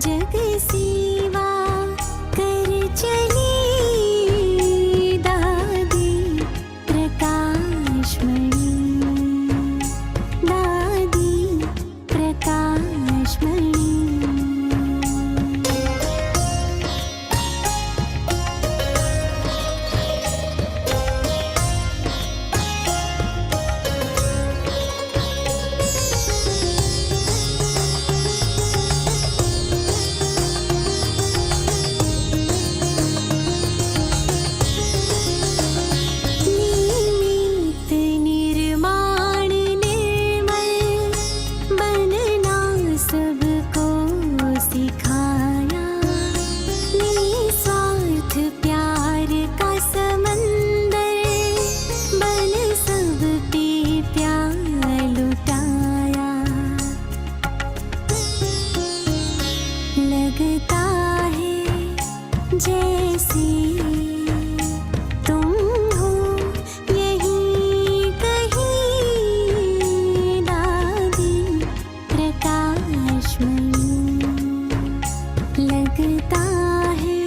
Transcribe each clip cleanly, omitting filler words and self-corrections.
जग सेवा कर चली दादी प्रकाशमणि, दादी प्रकाशमणि। निमित्त निर्माण निर्मल बनना सबको सिखाया, निस्वार्थ प्यार का समंदर बन सब पे प्यार लुटाया। लगता है जैसे तुम हो यहीं कहीं, दादी प्रकाशमणि। लगता है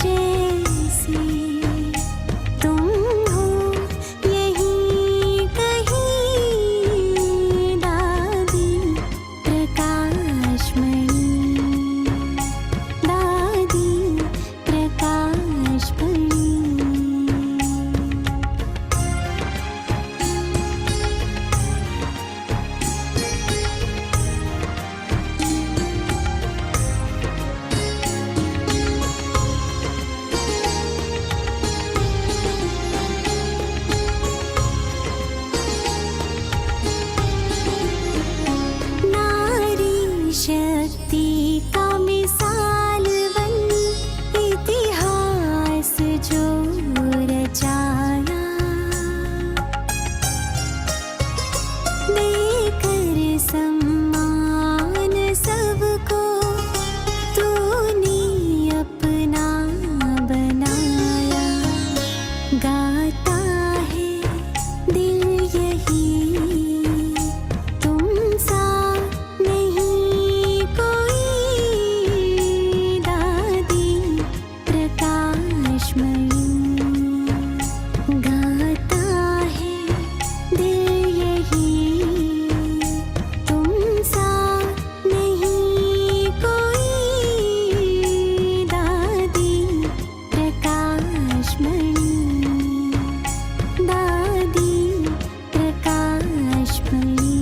जैसे तुम हो यहीं कहीं, दादी प्रकाशमणि, दादी प्रकाशमणि। नारी शक्ति का मिसाल बन इतिहास जो रचाया, देकर सम्मान सबको तूने अपना बनाया। गाता है दिल यही तुम सा नहीं कोई, दादी प्रकाशमणि। गाता है दिल यही तुम सा नहीं कोई, दादी प्रकाशमणि, दादी प्रकाशमणि,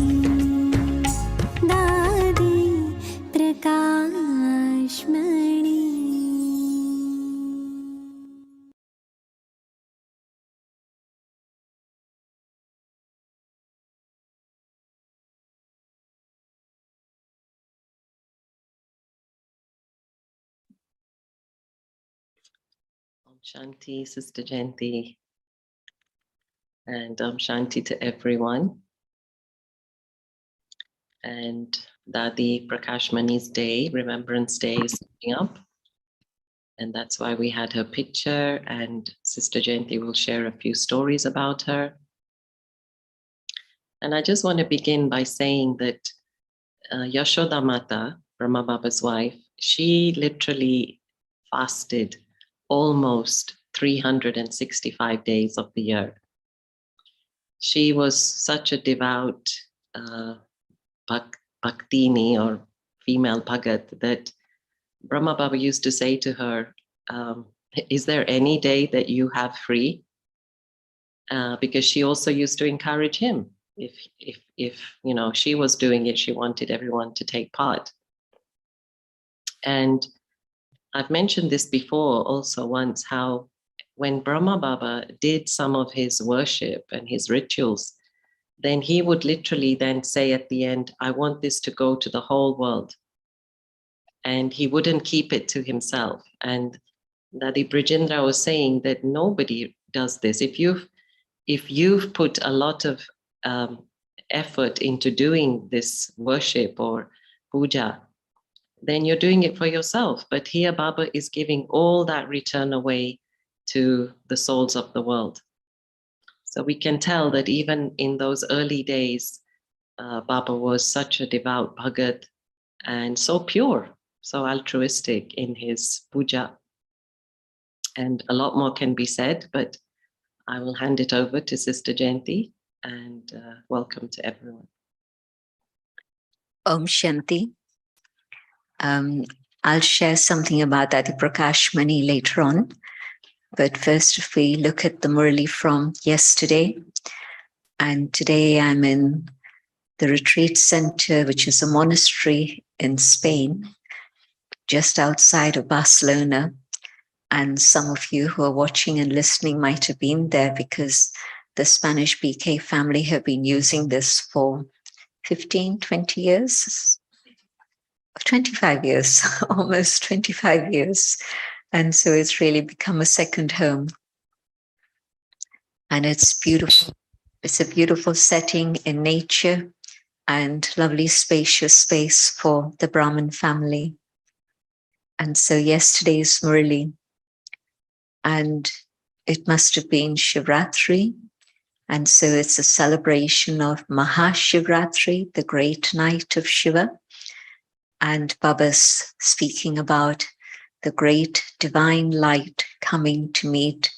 दादी Prakashmani. Om Shanti, Sister Jayanti, and Om Shanti to everyone. And Dadi Prakashmani's day, Remembrance Day, is coming up. And that's why we had her picture, and Sister Jayanti will share a few stories about her. And I just want to begin by saying that Yashoda Mata, Brahma Baba's wife, she literally fasted almost 365 days of the year. She was such a devout Bhaktini or female Bhagat that Brahma Baba used to say to her, is there any day that you have free? Because she also used to encourage him. If you know she was doing it, she wanted everyone to take part. And I've mentioned this before also once, how when Brahma Baba did some of his worship and his rituals, then he would literally then say at the end, I want this to go to the whole world. And he wouldn't keep it to himself. And Dadi Brijendra was saying that nobody does this. If you've put a lot of effort into doing this worship or puja, then you're doing it for yourself. But here Baba is giving all that return away to the souls of the world. So we can tell that even in those early days, Baba was such a devout Bhagat and so pure, so altruistic in his puja. And a lot more can be said, but I will hand it over to Sister Jayanti, and welcome to everyone. Om Shanti. I'll share something about Adi Prakash Mani later on. But first, if we look at the Murli from yesterday, and today I'm in the retreat center, which is a monastery in Spain, just outside of Barcelona. And some of you who are watching and listening might have been there because the Spanish BK family have been using this for 15, 20 years, 25 years, almost 25 years. And so it's really become a second home. And it's beautiful. It's a beautiful setting in nature and lovely spacious space for the Brahmin family. And so yesterday's Murli, and it must have been Shivratri. And so it's a celebration of Mahashivratri, the great night of Shiva. And Baba's speaking about the great divine light coming to meet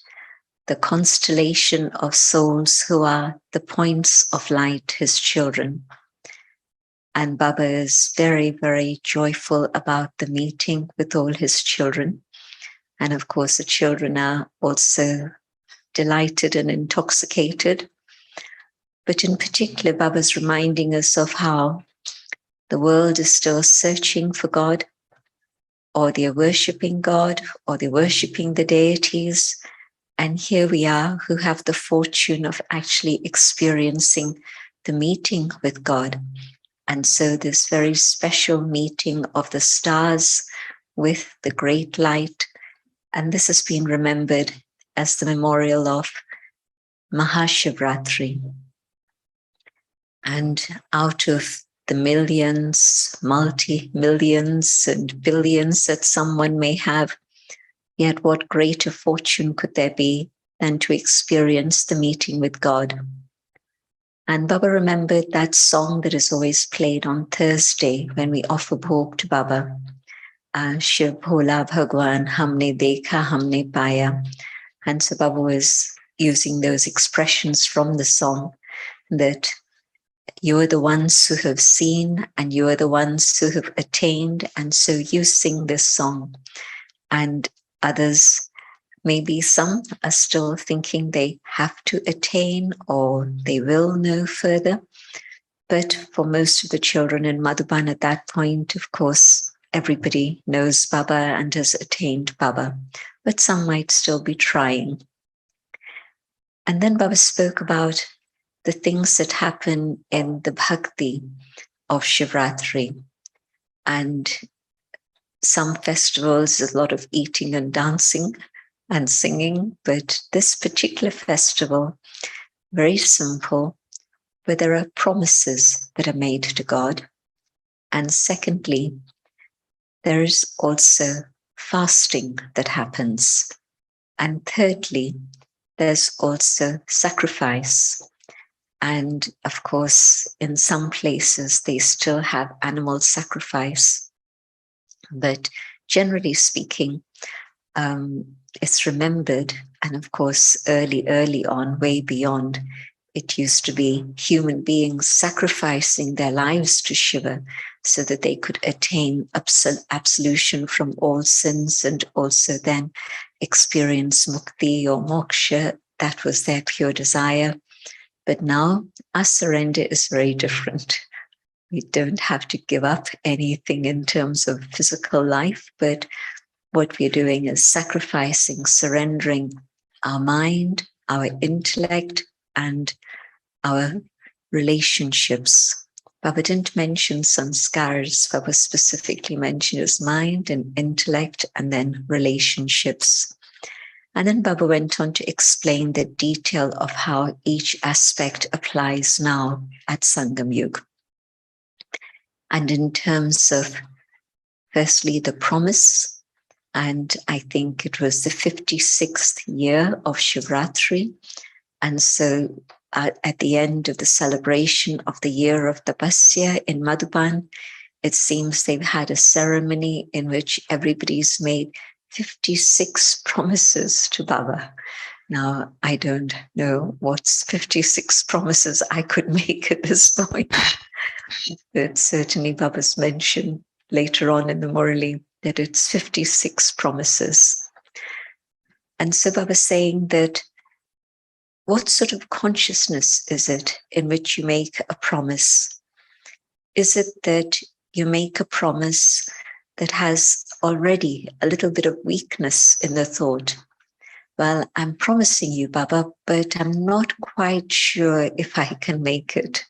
the constellation of souls who are the points of light, his children. And Baba is very, very joyful about the meeting with all his children. And of course, the children are also delighted and intoxicated. But in particular, Baba's reminding us of how the world is still searching for God, or they're worshipping God, or they're worshipping the deities. And here we are who have the fortune of actually experiencing the meeting with God. And so this very special meeting of the stars with the great light. And this has been remembered as the memorial of Mahashivratri. And out of the millions, multi-millions and billions that someone may have, yet what greater fortune could there be than to experience the meeting with God? And Baba remembered that song that is always played on Thursday when we offer bhog to Baba. Shiv Bhola Bhagwan, Hamne Dekha, Hamne Paya. And so Baba was using those expressions from the song that you are the ones who have seen and you are the ones who have attained. And so you sing this song. And others, maybe some are still thinking they have to attain or they will know further. But for most of the children in Madhuban at that point, of course, everybody knows Baba and has attained Baba. But some might still be trying. And then Baba spoke about the things that happen in the bhakti of Shivratri. And some festivals, there's a lot of eating and dancing and singing, but this particular festival, very simple, where there are promises that are made to God. And secondly, there is also fasting that happens. And thirdly, there's also sacrifice. And of course, in some places, they still have animal sacrifice. But generally speaking, it's remembered. And of course, early on, way beyond, it used to be human beings sacrificing their lives to Shiva so that they could attain absolution from all sins and also then experience mukti or moksha. That was their pure desire. But now our surrender is very different. We don't have to give up anything in terms of physical life, but what we're doing is sacrificing, surrendering our mind, our intellect, and our relationships. Baba didn't mention sanskars. Baba specifically mentioned his mind and intellect and then relationships. And then Baba went on to explain the detail of how each aspect applies now at Sangam Yuga. And in terms of, firstly, the promise, and I think it was the 56th year of Shivratri. And so at the end of the celebration of the year of Tapasya in Madhuban, it seems they've had a ceremony in which everybody's made 56 promises to Baba. Now, I don't know what's 56 promises I could make at this point. But certainly Baba's mentioned later on in the Murali that it's 56 promises. And so Baba's saying that what sort of consciousness is it in which you make a promise? Is it that you make a promise that has already a little bit of weakness in the thought? Well, I'm promising you, Baba, but I'm not quite sure if I can make it.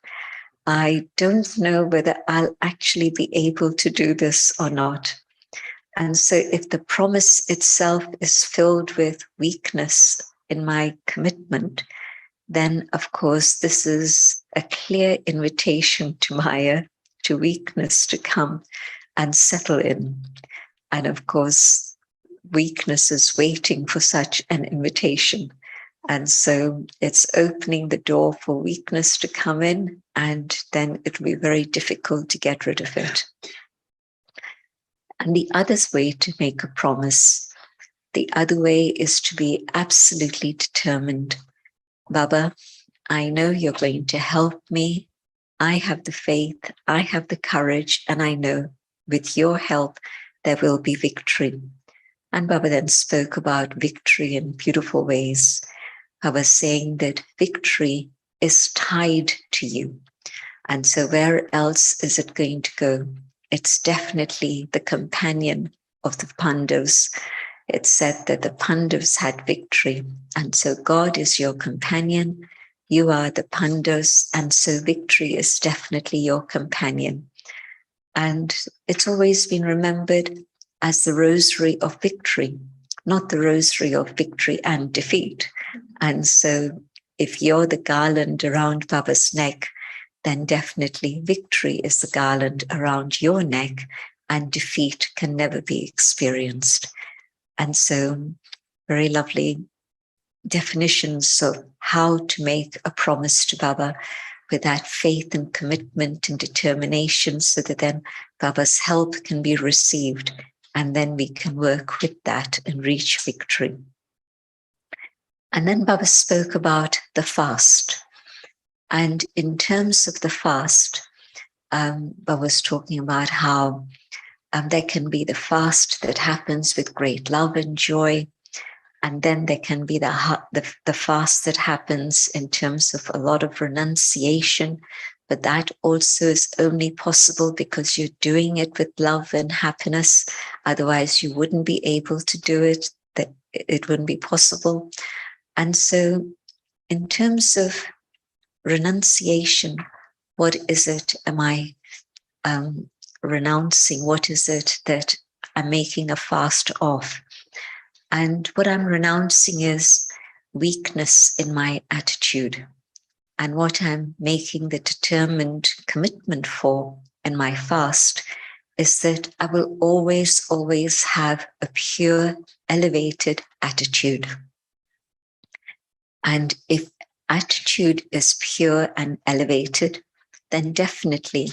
I don't know whether I'll actually be able to do this or not. And so if the promise itself is filled with weakness in my commitment, then of course this is a clear invitation to Maya, to weakness to come and settle in. And of course, weakness is waiting for such an invitation. And so it's opening the door for weakness to come in, and then it will be very difficult to get rid of it. And the other way to make a promise, the other way is to be absolutely determined. Baba, I know you're going to help me. I have the faith, I have the courage, and I know with your help there will be victory. And Baba then spoke about victory in beautiful ways. I was saying that victory is tied to you. And so where else is it going to go? It's definitely the companion of the Pandavas. It said that the Pandavas had victory. And so God is your companion. You are the Pandavas. And so victory is definitely your companion. And it's always been remembered as the rosary of victory, not the rosary of victory and defeat. And so if you're the garland around Baba's neck, then definitely victory is the garland around your neck, and defeat can never be experienced. And so very lovely definitions of how to make a promise to Baba with that faith and commitment and determination, so that then Baba's help can be received, and then we can work with that and reach victory. And then Baba spoke about the fast. And in terms of the fast, Baba was talking about how there can be the fast that happens with great love and joy. And then there can be the fast that happens in terms of a lot of renunciation. But that also is only possible because you're doing it with love and happiness. Otherwise, you wouldn't be able to do it. That it wouldn't be possible. And so in terms of renunciation, what is it am I renouncing? What is it that I'm making a fast of? And what I'm renouncing is weakness in my attitude. And what I'm making the determined commitment for in my fast is that I will always, always have a pure, elevated attitude. And if attitude is pure and elevated, then definitely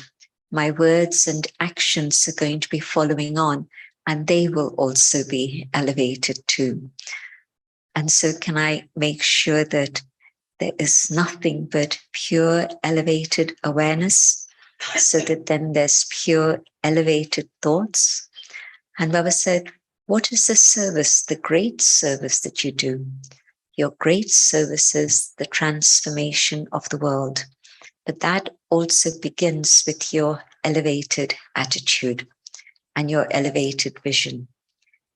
my words and actions are going to be following on, and they will also be elevated too. And so can I make sure that there is nothing but pure, elevated awareness, so that then there's pure, elevated thoughts? And Baba said, what is the service, the great service that you do? Your great service is the transformation of the world. But that also begins with your elevated attitude and your elevated vision.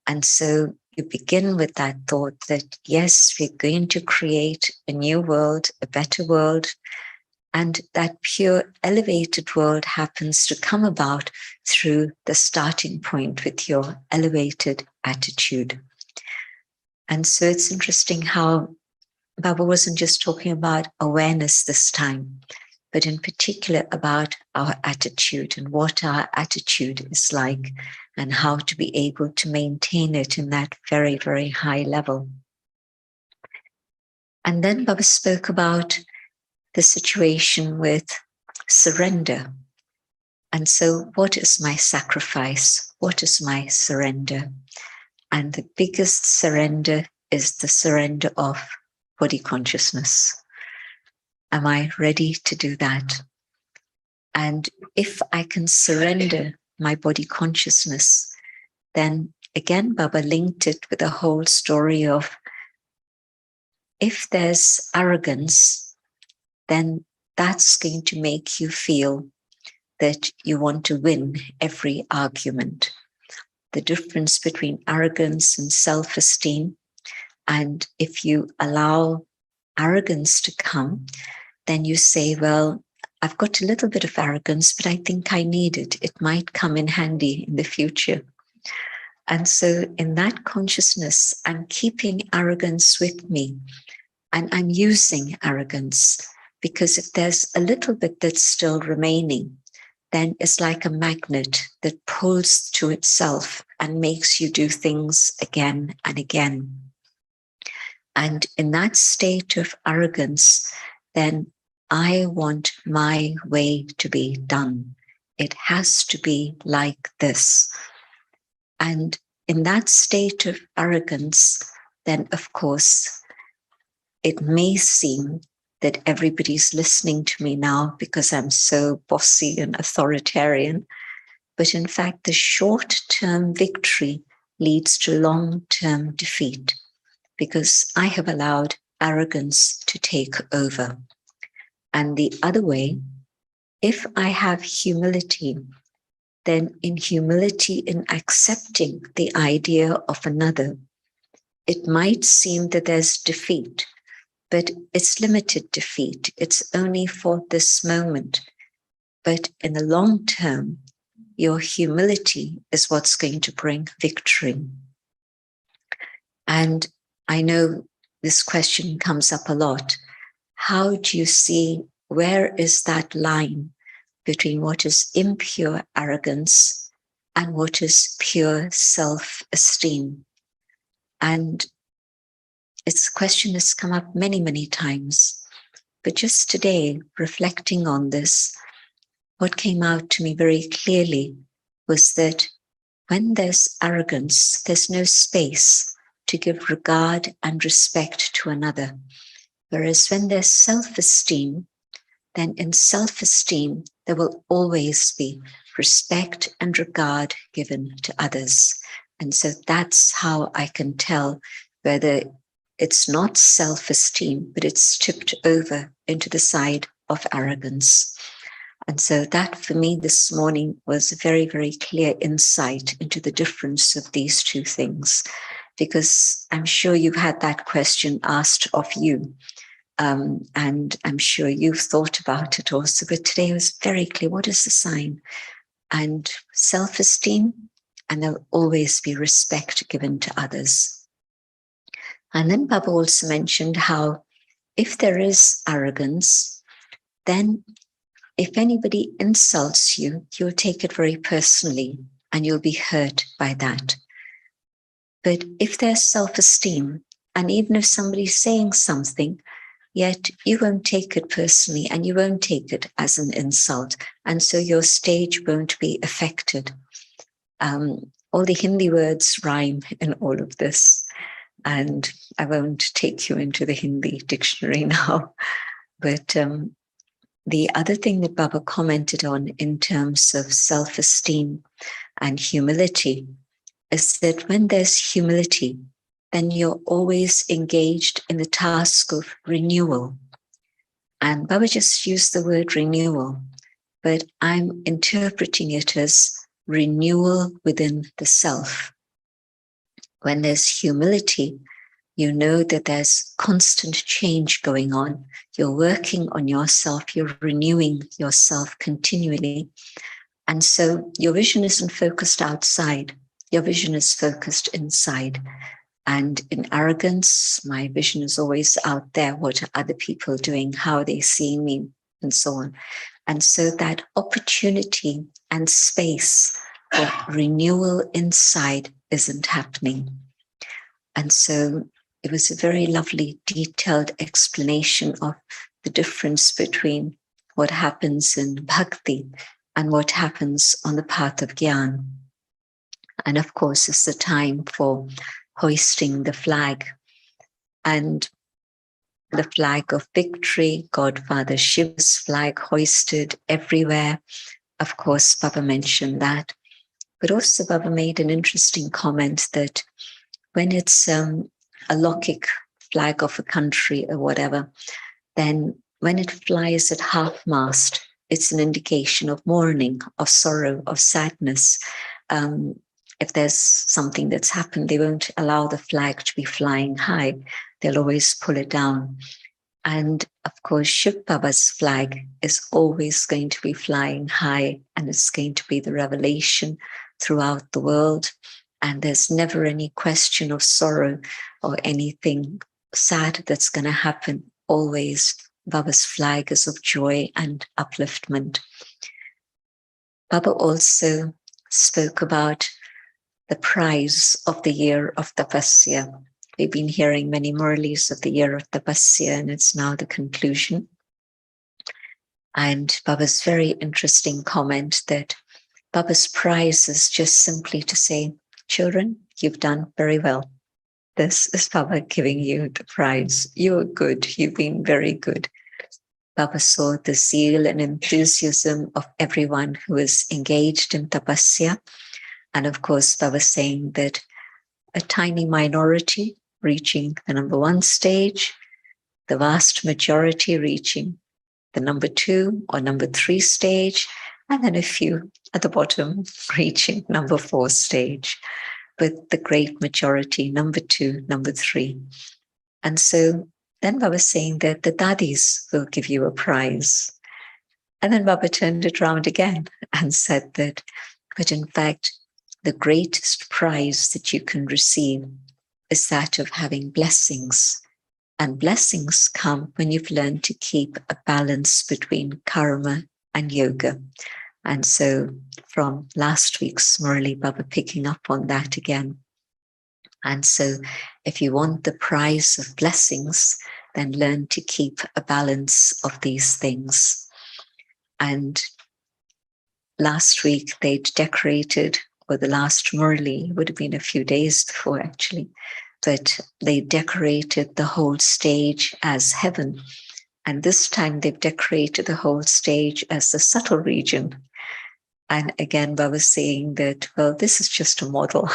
And so you begin with that thought that, yes, we're going to create a new world, a better world. And that pure, elevated world happens to come about through the starting point with your elevated attitude. And so it's interesting how Baba wasn't just talking about awareness this time, but in particular about our attitude and what our attitude is like and how to be able to maintain it in that very, very high level. And then Baba spoke about the situation with surrender. And so, what is my sacrifice? What is my surrender? And the biggest surrender is the surrender of body consciousness. Am I ready to do that? And if I can surrender my body consciousness, then again, Baba linked it with the whole story of if there's arrogance, then that's going to make you feel that you want to win every argument. The difference between arrogance and self-esteem, and if you allow arrogance to come, then you say, well, I've got a little bit of arrogance, but I think I need it. It might come in handy in the future. And so in that consciousness, I'm keeping arrogance with me, and I'm using arrogance, because if there's a little bit that's still remaining, then it's like a magnet that pulls to itself and makes you do things again and again. And in that state of arrogance, then I want my way to be done. It has to be like this. And in that state of arrogance, then of course, it may seem that everybody's listening to me now because I'm so bossy and authoritarian. But in fact, the short-term victory leads to long-term defeat, because I have allowed arrogance to take over. And the other way, if I have humility, then in humility, in accepting the idea of another, it might seem that there's defeat, but it's limited defeat. It's only for this moment. But in the long term, your humility is what's going to bring victory. And I know this question comes up a lot. How do you see, where is that line between what is impure arrogance and what is pure self-esteem? And it's a question that's come up many, many times. But just today, reflecting on this, what came out to me very clearly was that when there's arrogance, there's no space to give regard and respect to another. Whereas when there's self-esteem, then in self-esteem, there will always be respect and regard given to others. And so that's how I can tell whether it's not self-esteem, but it's tipped over into the side of arrogance. And so that for me this morning was a very, very clear insight into the difference of these two things, because I'm sure you've had that question asked of you. And I'm sure you've thought about it also, but today was very clear. What is the sign? And self-esteem, and there'll always be respect given to others. And then Baba also mentioned how if there is arrogance, then if anybody insults you, you'll take it very personally and you'll be hurt by that. But if there's self-esteem, and even if somebody's saying something, yet you won't take it personally and you won't take it as an insult. And so your stage won't be affected. All the Hindi words rhyme in all of this. And I won't take you into the Hindi dictionary now. But the other thing that Baba commented on in terms of self-esteem and humility is that when there's humility, then you're always engaged in the task of renewal. And Baba just used the word renewal, but I'm interpreting it as renewal within the self. When there's humility, you know that there's constant change going on. You're working on yourself, you're renewing yourself continually. And so your vision isn't focused outside, your vision is focused inside. And in arrogance, my vision is always out there. What are other people doing? How are they seeing me? And so on. And so that opportunity and space for renewal inside isn't happening. And so it was a very lovely, detailed explanation of the difference between what happens in bhakti and what happens on the path of Gyan. And of course, it's the time for hoisting the flag, and the flag of victory, Godfather Shiva's flag hoisted everywhere. Of course, Baba mentioned that. But also Baba made an interesting comment that when it's a Lokik flag of a country or whatever, then when it flies at half-mast, it's an indication of mourning, of sorrow, of sadness. If there's something that's happened, they won't allow the flag to be flying high. They'll always pull it down. And of course, Shiv Baba's flag is always going to be flying high, and it's going to be the revelation throughout the world. And there's never any question of sorrow or anything sad that's going to happen. Always Baba's flag is of joy and upliftment. Baba also spoke about the prize of the year of Tapasya. We've been hearing many Murlis of the year of Tapasya, and it's now the conclusion. And Baba's very interesting comment that Baba's prize is just simply to say, children, you've done very well. This is Baba giving you the prize. You're good. You've been very good. Baba saw the zeal and enthusiasm of everyone who is engaged in Tapasya. And of course, Baba saying that a tiny minority reaching the number 1 stage, the vast majority reaching the number 2 or number 3 stage, and then a few at the bottom reaching number 4 stage, but the great majority, number 2, number 3. And so then Baba saying that the daddies will give you a prize. And then Baba turned it around again and said that, but in fact, the greatest prize that you can receive is that of having blessings. And blessings come when you've learned to keep a balance between karma and yoga. And so from last week's Murli, Baba picking up on that again. And so if you want the prize of blessings, then learn to keep a balance of these things. And last week they'd decorated, or the last Murli, would have been a few days before actually, but they decorated the whole stage as heaven. And this time they've decorated the whole stage as the subtle region. And again, Baba saying that, well, this is just a model.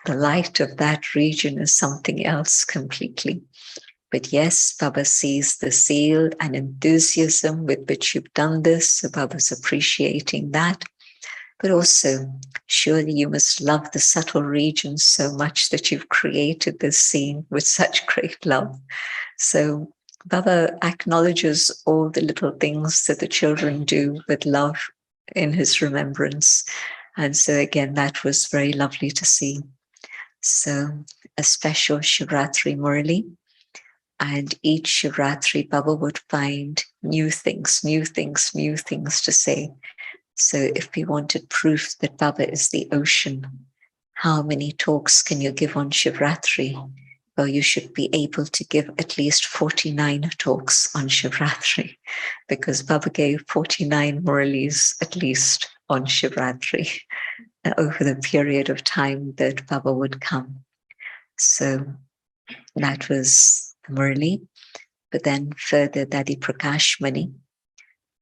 The light of that region is something else completely. But yes, Baba sees the zeal and enthusiasm with which you've done this. So Baba's appreciating that. But also, surely you must love the subtle region so much that you've created this scene with such great love. So Baba acknowledges all the little things that the children do with love in his remembrance. And so again, that was very lovely to see. So a special Shivratri Murli. And each Shivratri, Baba would find new things to say. So if we wanted proof that Baba is the ocean, how many talks can you give on Shivratri? Well, you should be able to give at least 49 talks on Shivratri, because Baba gave 49 Murlis at least on Shivratri over the period of time that Baba would come. So that was the Murli. But then further, Dadi Prakash Mani.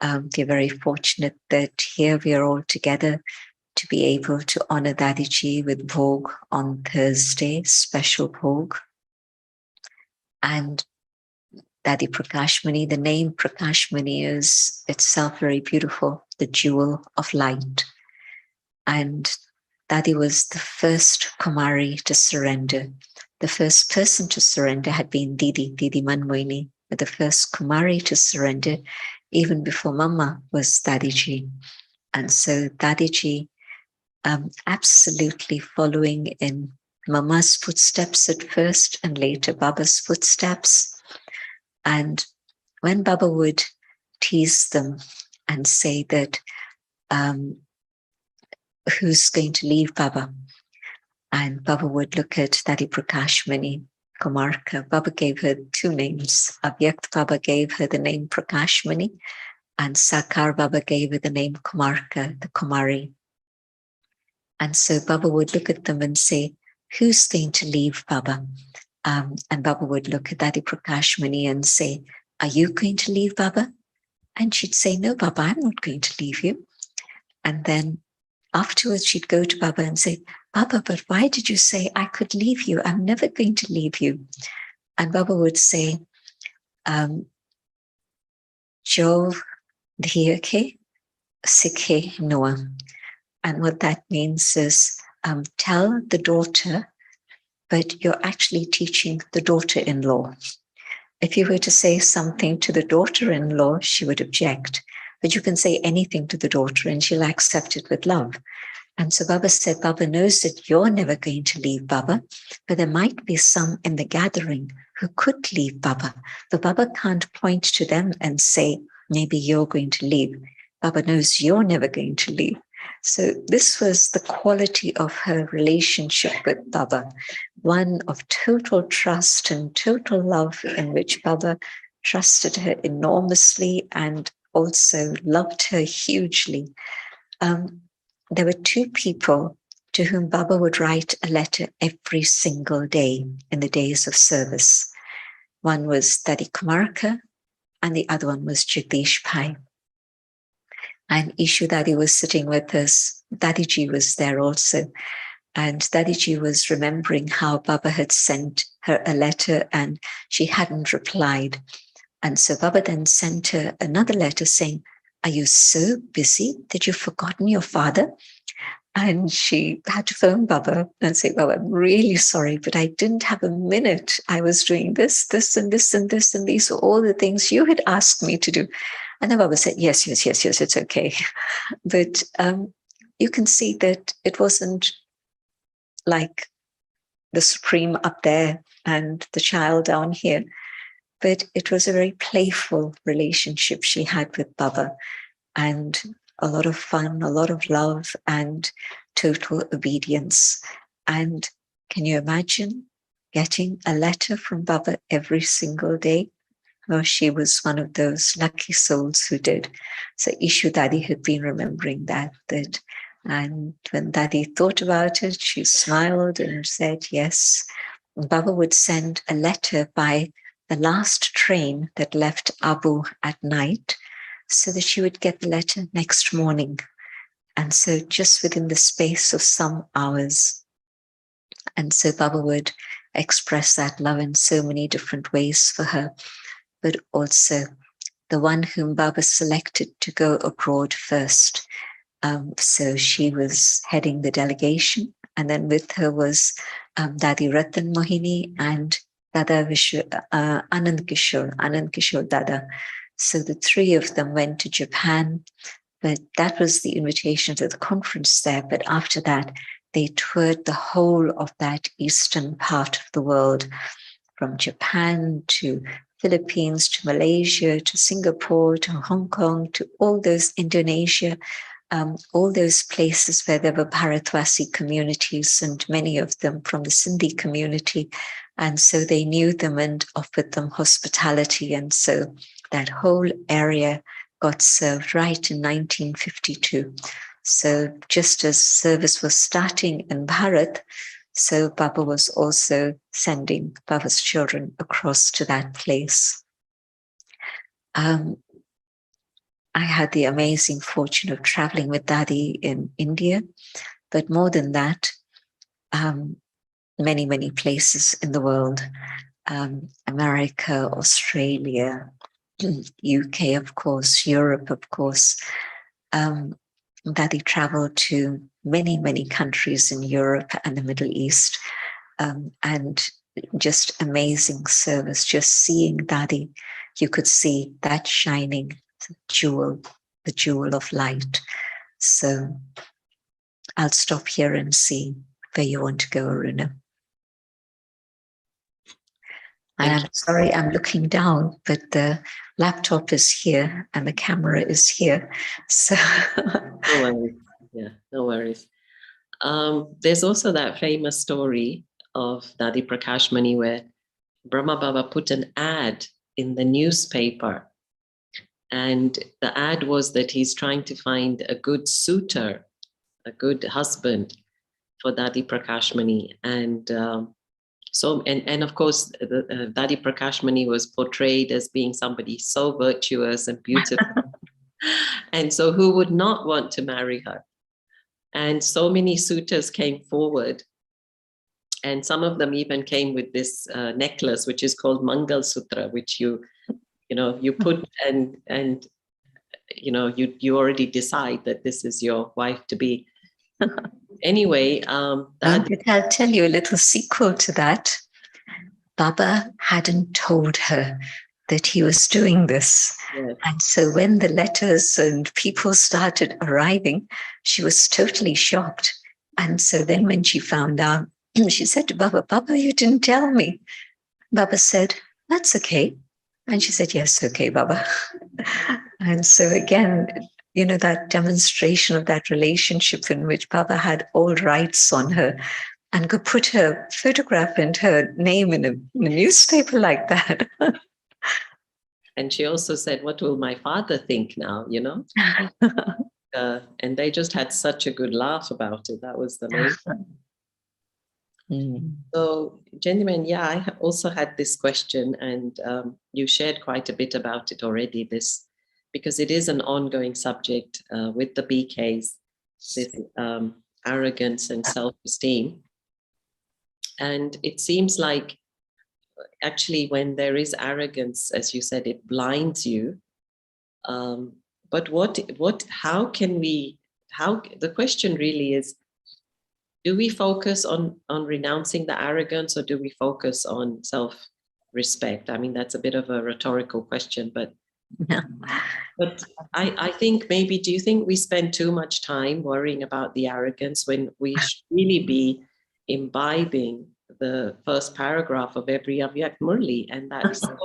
We're very fortunate that here we are all together to be able to honor Dadiji with Bhog on Thursday, special Bhog. And Dadi Prakashmani, the name Prakashmani is itself very beautiful, the jewel of light. And Dadi was the first Kumari to surrender. The first person to surrender had been Didi Manmoini, but the first Kumari to surrender even before Mama was Dadiji. And so Dadiji absolutely following in Mama's footsteps at first and later Baba's footsteps. And when Baba would tease them and say that who's going to leave Baba? And Baba would look at Dadi Prakashmani, Kumarka. Baba gave her 2 names. Avyakt Baba gave her the name Prakashmani, And Sakar Baba gave her the name Kumarka, the Kumari. And so Baba would look at them and say, who's going to leave Baba? And Baba would look at Dadi Prakash Mani and say, are you going to leave Baba? And she'd say, no, Baba, I'm not going to leave you. And then afterwards, she'd go to Baba and say, Baba, but why did you say I could leave you? I'm never going to leave you. And Baba would say, Jo dhiyake sikhe noa. And what that means is, tell the daughter, but you're actually teaching the daughter-in-law. If you were to say something to the daughter-in-law, she would object. But you can say anything to the daughter and she'll accept it with love. And so Baba said, Baba knows that you're never going to leave Baba, but there might be some in the gathering who could leave Baba. But Baba can't point to them and say, maybe you're going to leave. Baba knows you're never going to leave. So this was the quality of her relationship with Baba, one of total trust and total love, in which Baba trusted her enormously and also loved her hugely. There were two people to whom Baba would write a letter every single day in the days of service. One was Dadi Kumarka and the other one was Jagdish Pai. And Ishu Dadi was sitting with us. Dadiji was there also. And Dadiji was remembering how Baba had sent her a letter and she hadn't replied. And so Baba then sent her another letter saying, are you so busy that you've forgotten your father? And she had to phone Baba and say, Baba, I'm really sorry, but I didn't have a minute. I was doing this, this, and this, and this, and these are all the things you had asked me to do. And then Baba said, yes, it's okay. But you can see that it wasn't like the Supreme up there and the child down here, but it was a very playful relationship she had with Baba, and a lot of fun, a lot of love, and total obedience. And can you imagine getting a letter from Baba every single day? Well, she was one of those lucky souls who did. So Ishu Dadi had been remembering that. And when Dadi thought about it, she smiled and said, yes. Baba would send a letter by the last train that left Abu at night, so that she would get the letter next morning. And so just within the space of some hours. And so Baba would express that love in so many different ways for her. But also the one whom Baba selected to go abroad first. So she was heading the delegation, and then with her was Dadi Ratan Mohini and Dada Anand Kishore Dada. So the three of them went to Japan, but that was the invitation to the conference there. But after that, they toured the whole of that eastern part of the world, from Japan to Philippines, to Malaysia, to Singapore, to Hong Kong, to all those Indonesia, all those places where there were Bharatwasi communities, and many of them from the Sindhi community. And so they knew them and offered them hospitality. And so that whole area got served right in 1952. So just as service was starting in Bharat, so Baba was also sending Baba's children across to that place. I had the amazing fortune of traveling with Dadi in India, but more than that, many, many places in the world, America, Australia, UK, of course, Europe, of course. Dadi traveled to many, many countries in Europe and the Middle East, and just amazing service. Just seeing Dadi, you could see that shining jewel, the jewel of light. So I'll stop here and see where you want to go, Aruna. And I'm sorry, I'm looking down, but the laptop is here and the camera is here. So no worries. Yeah, no worries. There's also that famous story of Dadi Prakash Mani where Brahma Baba put an ad in the newspaper, And the ad was that he's trying to find a good suitor, a good husband for Dadi Prakash Mani. And and of course, Dadi Prakash Mani was portrayed as being somebody so virtuous and beautiful. And so who would not want to marry her? And so many suitors came forward. And some of them even came with this necklace, which is called Mangal Sutra, which you put and you already decide that this is your wife to be. Anyway, I'll tell you a little sequel to that. Baba hadn't told her that he was doing this. Yes. And so when the letters and people started arriving, she was totally shocked. And so then when she found out, she said to Baba, "Baba, you didn't tell me." Baba said, "That's okay." And she said, "Yes, okay, Baba." And so again, that demonstration of that relationship in which Baba had all rights on her and could put her photograph and her name in a newspaper like that. And she also said, "What will my father think now?" And they just had such a good laugh about it. That was the main thing. So, gentlemen, yeah, I also had this question, and you shared quite a bit about it already, because it is an ongoing subject with the BKs, this arrogance and self-esteem. And it seems like actually when there is arrogance, as you said, it blinds you. But the question really is, do we focus on renouncing the arrogance, or do we focus on self-respect? I mean, that's a bit of a rhetorical question, but I think maybe, do you think we spend too much time worrying about the arrogance when we should really be imbibing the first paragraph of every Avyak Murli, and that's so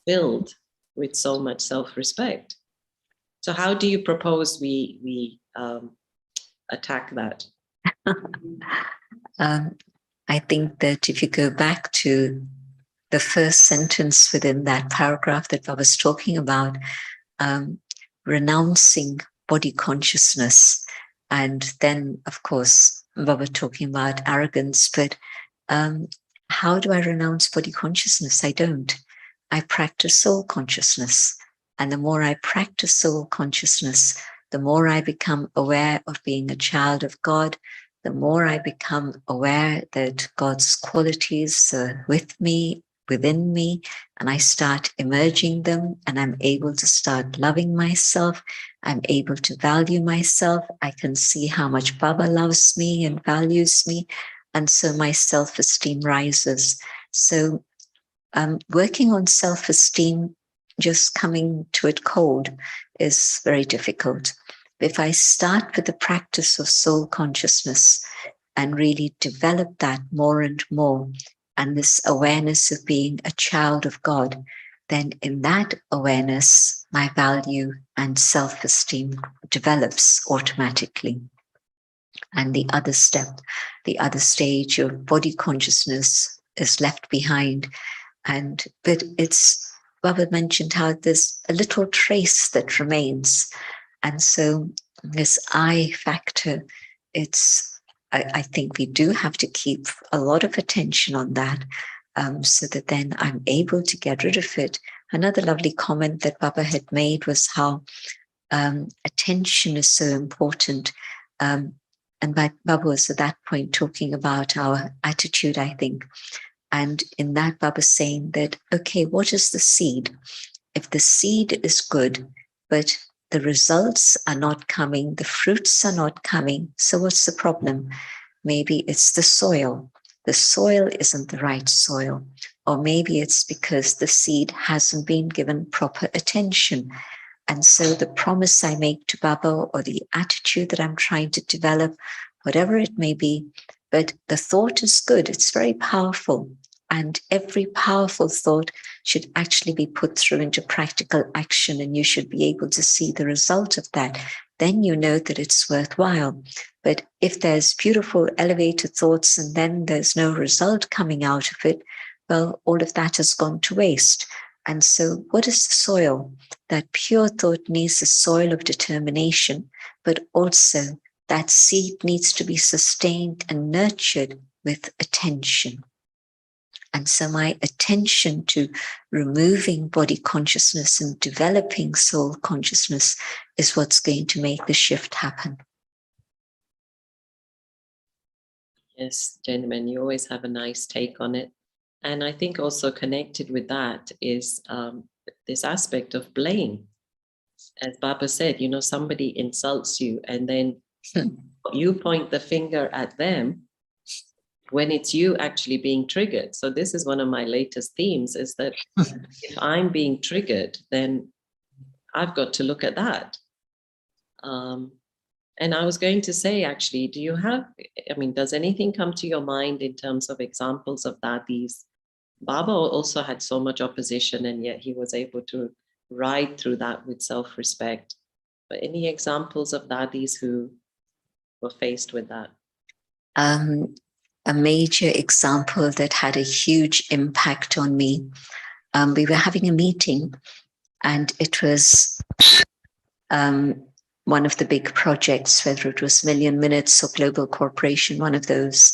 filled with so much self-respect? So how do you propose we attack that? I think that if you go back to the first sentence within that paragraph that I was talking about, renouncing body consciousness, and then, of course, Baba talking about arrogance, but how do I renounce body consciousness? I don't. I practice soul consciousness. And the more I practice soul consciousness, the more I become aware of being a child of God, the more I become aware that God's qualities are with me, within me, and I start emerging them, and I'm able to start loving myself. I'm able to value myself. I can see how much Baba loves me and values me. And so my self-esteem rises. So working on self-esteem, just coming to it cold, is very difficult. If I start with the practice of soul consciousness and really develop that more and more, and this awareness of being a child of God, then in that awareness, my value and self-esteem develops automatically. And the other step, the other stage of body consciousness is left behind. But Baba mentioned how there's a little trace that remains. And so this I factor, I think we do have to keep a lot of attention on that, so that then I'm able to get rid of it. Another lovely comment that Baba had made was how attention is so important. And Baba was at that point talking about our attitude, I think. And in that, Baba saying that, okay, what is the seed? If the seed is good, but the results are not coming, the fruits are not coming, so what's the problem? Maybe it's the soil. The soil isn't the right soil. Or maybe it's because the seed hasn't been given proper attention. And so the promise I make to Baba, or the attitude that I'm trying to develop, whatever it may be, but the thought is good. It's very powerful. And every powerful thought should actually be put through into practical action, and you should be able to see the result of that. Then you know that it's worthwhile. But if there's beautiful elevated thoughts and then there's no result coming out of it, well, all of that has gone to waste. And so what is the soil? That pure thought needs a soil of determination, but also that seed needs to be sustained and nurtured with attention. And so my attention to removing body consciousness and developing soul consciousness is what's going to make the shift happen. Yes, gentlemen, you always have a nice take on it. And I think also connected with that is this aspect of blame. As Baba said, you know, somebody insults you and then you point the finger at them when it's you actually being triggered. So this is one of my latest themes, is that if I'm being triggered, then I've got to look at that. And I was going to say, actually, do you have, I mean, does anything come to your mind in terms of examples of dadis? Baba also had so much opposition, and yet he was able to ride through that with self-respect. But any examples of dadis who were faced with that? A major example that had a huge impact on me. We were having a meeting, and it was one of the big projects, whether it was Million Minutes or Global Corporation, one of those.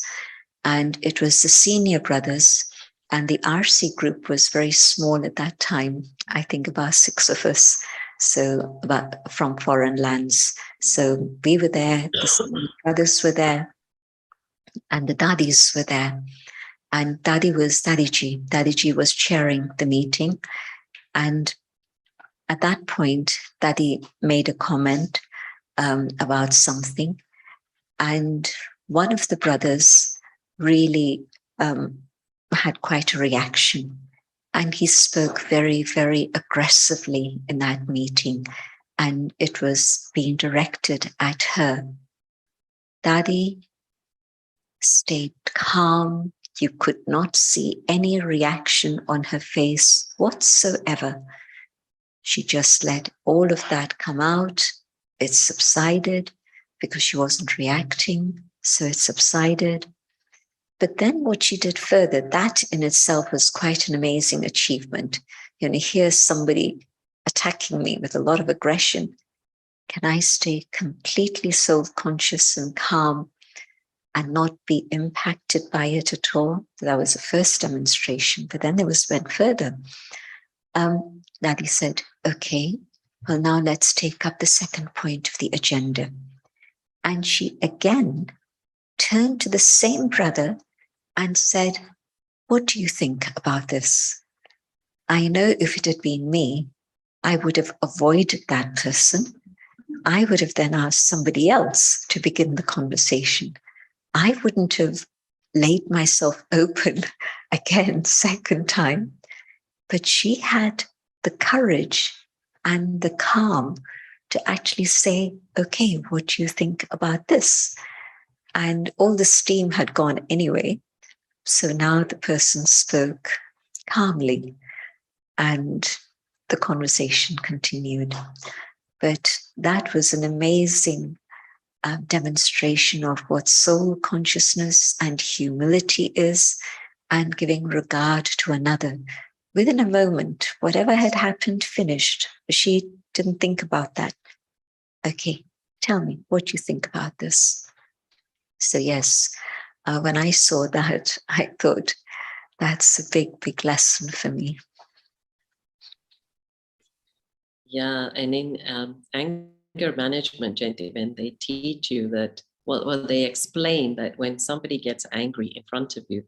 And it was the senior brothers, and the RC group was very small at that time. I think about 6 of us, so about from foreign lands. So we were there, the senior brothers were there, and the dadis were there. And Dadiji. Dadiji was chairing the meeting. And at that point, Daddy made a comment about something. And one of the brothers really had quite a reaction. And he spoke very, very aggressively in that meeting. And it was being directed at her. Daddy stayed calm. You could not see any reaction on her face whatsoever. She just let all of that come out. It subsided because she wasn't reacting, so it subsided. But then what she did further, that in itself was quite an amazing achievement. You know, here's somebody attacking me with a lot of aggression. Can I stay completely soul-conscious and calm and not be impacted by it at all? That was the first demonstration. But then went further. Daddy said, okay, well, now let's take up the second point of the agenda. And she again turned to the same brother and said, what do you think about this? I know if it had been me, I would have avoided that person. I would have then asked somebody else to begin the conversation. I wouldn't have laid myself open again, second time. But she had the courage and the calm to actually say, okay, what do you think about this? And all the steam had gone anyway. So now the person spoke calmly and the conversation continued. But that was an amazing demonstration of what soul consciousness and humility is, and giving regard to another. Within a moment, whatever had happened finished. She didn't think about that. Okay, tell me what you think about this. So yes, when I saw that, I thought that's a big, big lesson for me. Yeah, and in anger management, gentlemen, they teach you that, well, they explain that when somebody gets angry in front of you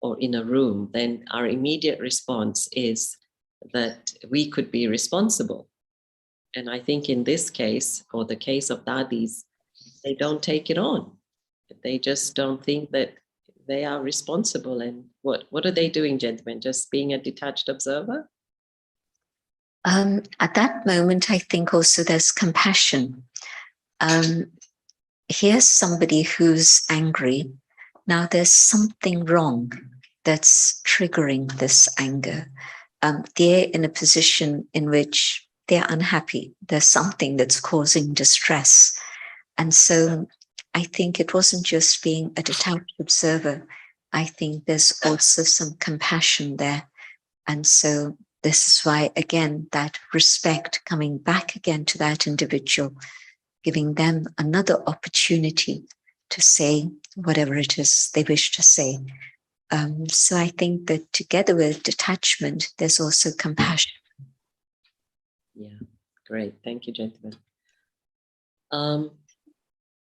or in a room, then our immediate response is that we could be responsible. And I think in this case, or the case of dadis, they don't take it on. They just don't think that they are responsible. And what are they doing, gentlemen? Just being a detached observer? At that moment, I think also there's compassion. Here's somebody who's angry. Now there's something wrong that's triggering this anger. They're in a position in which they're unhappy. There's something that's causing distress. And so I think it wasn't just being a detached observer. I think there's also some compassion there. And so this is why, again, that respect, coming back again to that individual, giving them another opportunity to say whatever it is they wish to say. So I think that together with detachment, there's also compassion. Yeah, great. Thank you, gentlemen.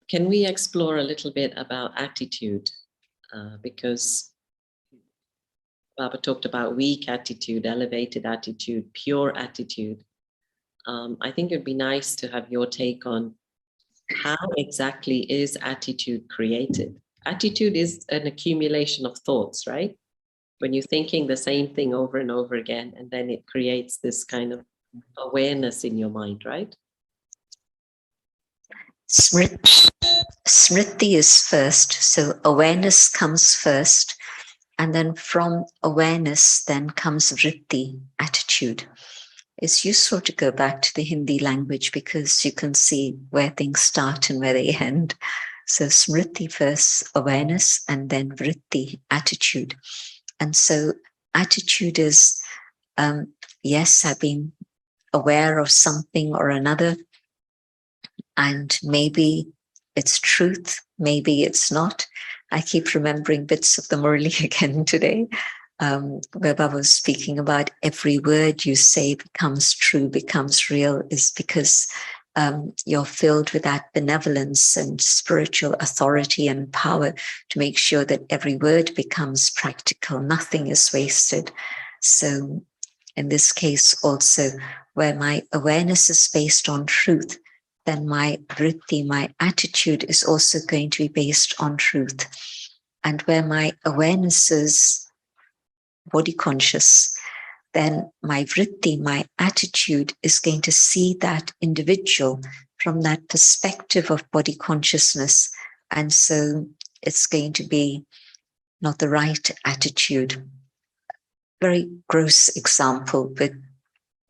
Can we explore a little bit about attitude? Because Baba talked about weak attitude, elevated attitude, pure attitude. I think it'd be nice to have your take on how exactly is attitude created? Attitude is an accumulation of thoughts, right? When you're thinking the same thing over and over again, and then it creates this kind of awareness in your mind, right? Smriti is first, so awareness comes first, and then from awareness then comes vritti, attitude. It's useful to go back to the Hindi language because you can see where things start and where they end. So smriti first, awareness, and then vritti, attitude. And so attitude is, yes, I've been aware of something or another, and maybe it's truth, maybe it's not. I keep remembering bits of the Murli again today, where Baba was speaking about every word you say becomes true, becomes real, is because you're filled with that benevolence and spiritual authority and power to make sure that every word becomes practical. Nothing is wasted. So in this case also, where my awareness is based on truth, then my vritti, my attitude is also going to be based on truth. And where my awareness is body conscious, then my vritti, my attitude is going to see that individual from that perspective of body consciousness. And so it's going to be not the right attitude. Very gross example, but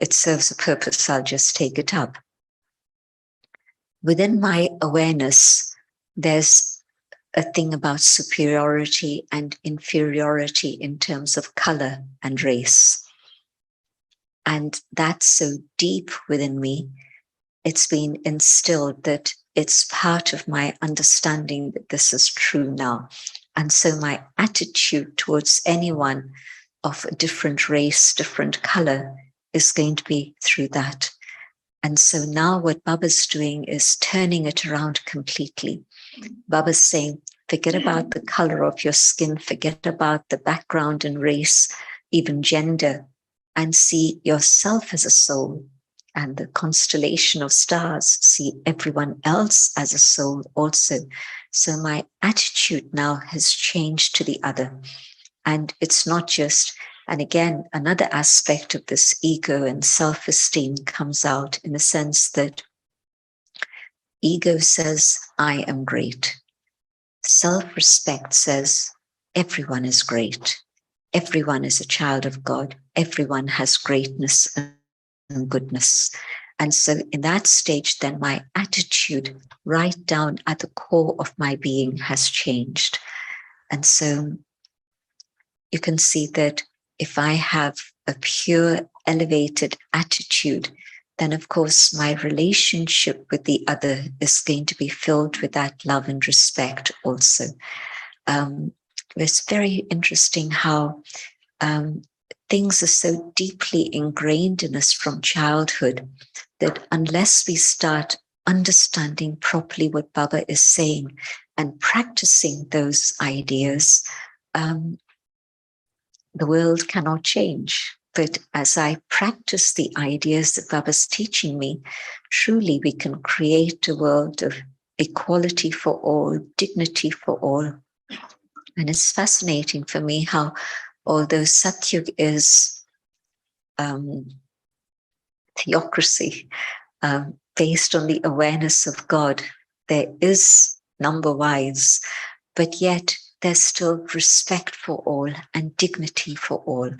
it serves a purpose. I'll just take it up. Within my awareness, there's a thing about superiority and inferiority in terms of color and race. And that's so deep within me, it's been instilled that it's part of my understanding that this is true now. And so my attitude towards anyone of a different race, different color, is going to be through that. And so now what Baba's doing is turning it around completely. Baba's saying, forget about the color of your skin, forget about the background and race, even gender, and see yourself as a soul. And the constellation of stars, see everyone else as a soul also. So my attitude now has changed to the other. And it's not just, and again, another aspect of this ego and self-esteem comes out in the sense that ego says, I am great. Self-respect says, everyone is great. Everyone is a child of God. Everyone has greatness and goodness. And so in that stage, then my attitude right down at the core of my being has changed. And so you can see that if I have a pure, elevated attitude, then of course my relationship with the other is going to be filled with that love and respect also. It's very interesting how things are so deeply ingrained in us from childhood that unless we start understanding properly what Baba is saying and practicing those ideas, the world cannot change. But as I practice the ideas that Baba's teaching me, truly we can create a world of equality for all, dignity for all. And it's fascinating for me how, although Satyug is theocracy, based on the awareness of God, there is number-wise, but yet there's still respect for all and dignity for all.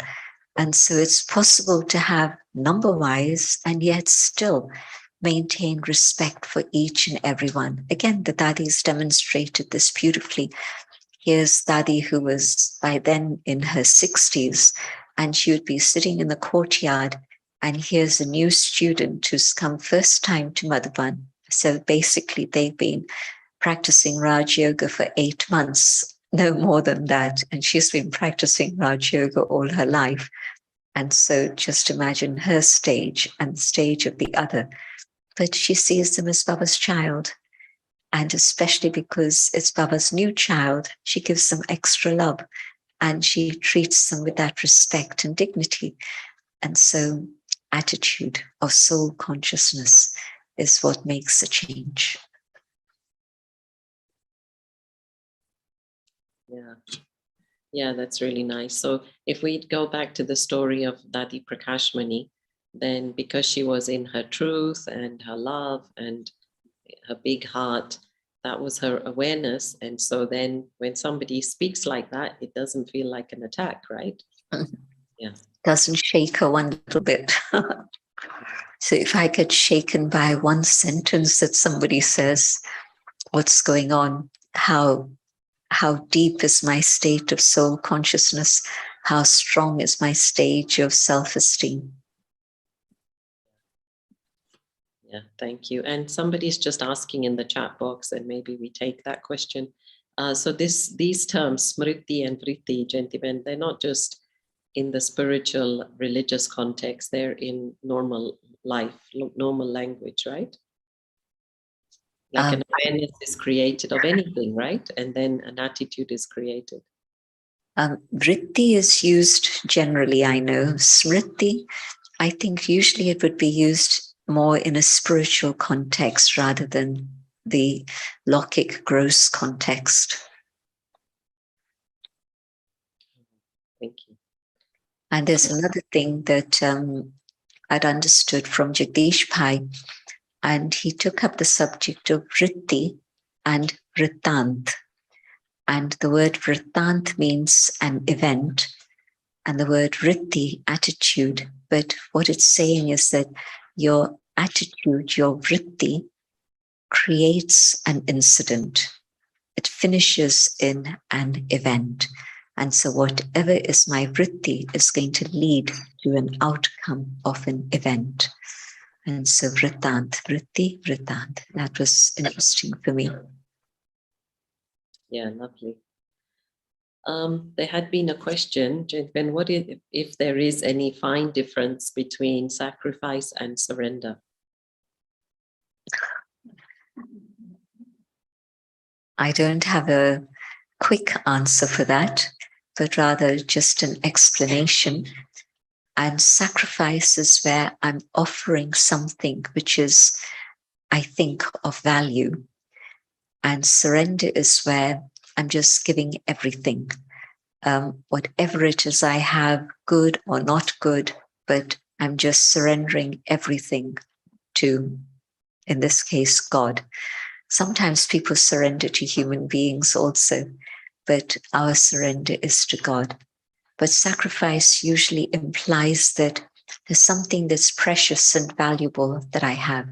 And so it's possible to have number-wise and yet still maintain respect for each and everyone. Again, the Dadi's demonstrated this beautifully. Here's Dadi, who was by then in her 60s, and she would be sitting in the courtyard, and here's a new student who's come first time to Madhuban. So basically they've been practicing Raj Yoga for 8 months, no more than that. And she's been practicing Raj Yoga all her life. And so just imagine her stage and the stage of the other. But she sees them as Baba's child. And especially because it's Baba's new child, she gives them extra love and she treats them with that respect and dignity. And so attitude of soul consciousness is what makes a change. Yeah, that's really nice. So if we go back to the story of Dadi Prakashmani, then because she was in her truth and her love and her big heart, that was her awareness. And so then when somebody speaks like that, it doesn't feel like an attack, right? Yeah. Doesn't shake her one little bit. So if I get shaken by one sentence that somebody says, what's going on? How deep is my state of soul consciousness? How strong is my stage of self-esteem? Yeah, thank you. And somebody's just asking in the chat box, and maybe we take that question. So these terms, smriti and vritti, Jentiben, they're not just in the spiritual, religious context, they're in normal life, normal language, right? Like an awareness is created of anything, right? And then an attitude is created. Vritti is used generally, I know. Smriti, I think usually it would be used more in a spiritual context rather than the Lokik gross context. Thank you. And there's another thing that I'd understood from Jagdish Pai, and he took up the subject of vritti and vrittant. And the word vrittant means an event, and the word vritti, attitude. But what it's saying is that your attitude, your vritti, creates an incident. It finishes in an event. And so whatever is my vritti is going to lead to an outcome of an event. And so vrittant, vritti, vrittant. That was interesting for me. Yeah, lovely. There had been a question, Ben, what if there is any fine difference between sacrifice and surrender? I don't have a quick answer for that, but rather just an explanation. And sacrifice is where I'm offering something which is, I think, of value. And surrender is where I'm just giving everything. Whatever it is I have, good or not good, but I'm just surrendering everything to, in this case, God. Sometimes people surrender to human beings also, but our surrender is to God. But sacrifice usually implies that there's something that's precious and valuable that I have,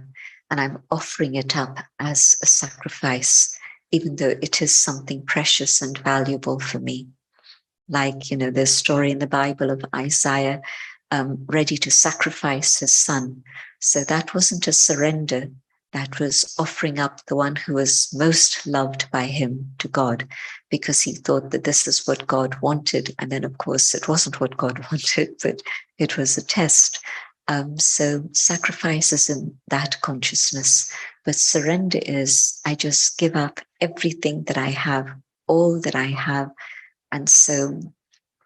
and I'm offering it up as a sacrifice, even though it is something precious and valuable for me. Like, you know, the story in the Bible of Isaiah ready to sacrifice his son. So that wasn't a surrender. That was offering up the one who was most loved by him to God, because he thought that this is what God wanted. And then, of course, it wasn't what God wanted, but it was a test. So sacrifice is in that consciousness. But surrender is, I just give up everything that I have, all that I have. And so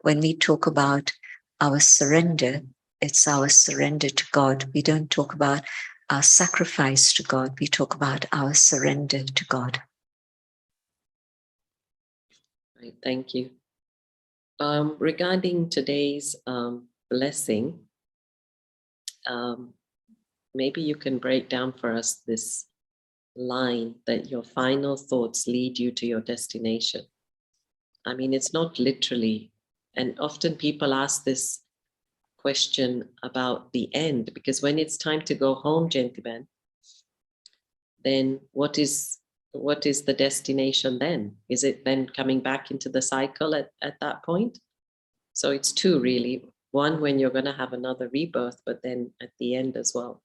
when we talk about our surrender, it's our surrender to God. We don't talk about our sacrifice to God. We talk about our surrender to God. Right, thank you. Regarding today's blessing, maybe you can break down for us this line that your final thoughts lead you to your destination. I mean, it's not literally, and often people ask this question about the end, because when it's time to go home, Jentiban, then what is the destination then? Is it then coming back into the cycle at that point? So it's two really. One, when you're going to have another rebirth, but then at the end as well.